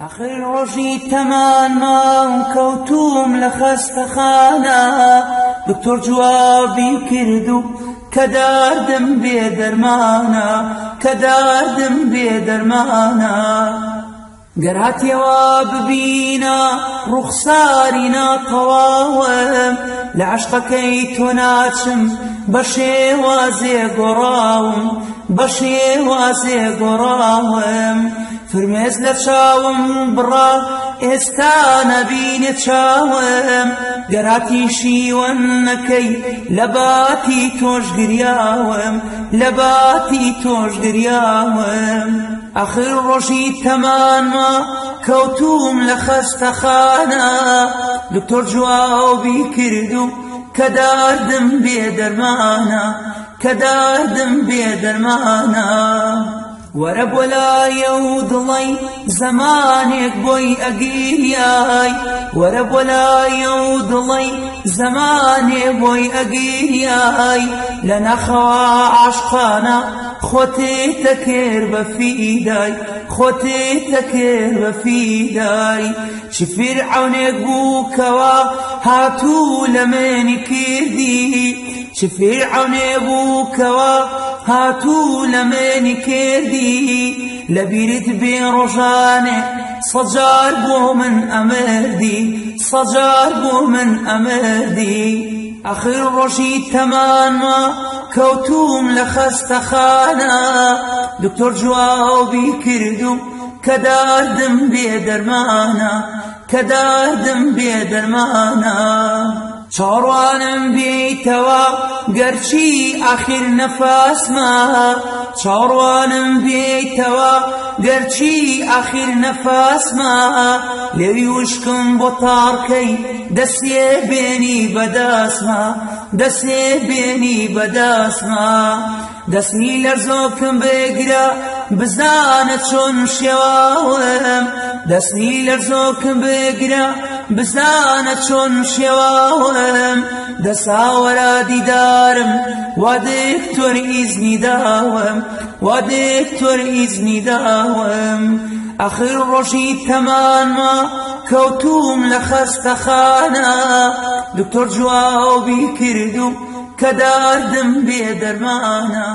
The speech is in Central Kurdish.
آخر ڕۆژی تەمانمان کەوتووم لە خەستەخانە دکتۆر جوابی کردو کە دەردم بێدەرمانە گەر هاتیەوە ببینە ڕوخساری ناتەواوم لە عەشقەکەی تۆ ناچم بە شێوازێ گۆڕاوم فرمێز لە چاوم بڕا ئێستا نەبینێ چاوم گەر هاتی شیوەن نەکەی لە باتی تۆش گریاوم آخر ڕۆژی تەمانما کەوتووم لە خەستەخانە دکتۆر جوابی کردو کە دەردم بێدەرمانە وەرە بۆ لایە و دڵی زەمانێک بۆی ئەگیریای لە نەخەوە عاشقانە خۆتێتە کرد بە فیدای چ فیرعەونێک بوو کەوا هاتوو لە مێنی کردی لەبیرت بێ ڕۆژانێ سەجار بۆ من ئەمردی آخر ڕۆژی تەمانما کەوتووم لە خەستەخانە دکتۆر جوابی کردو کە دەردم بێدەرمانە چاڕوانم بێیتەوە گەرچی ئاخر نەفاسمە لێوی وشکم بۆ تاڕکەی دەستێ بێنی بەدەستمە دەستنی لەرزۆکم بێگرە بزانە چۆن شێواوم دەساوەرە دیدارم وا دکتۆر ئیزنی داوم آخر ڕۆژی تەمانما کەوتووم لە خەستەخانە دکتۆر جوابی کردو کە دەردم بێدەرمانە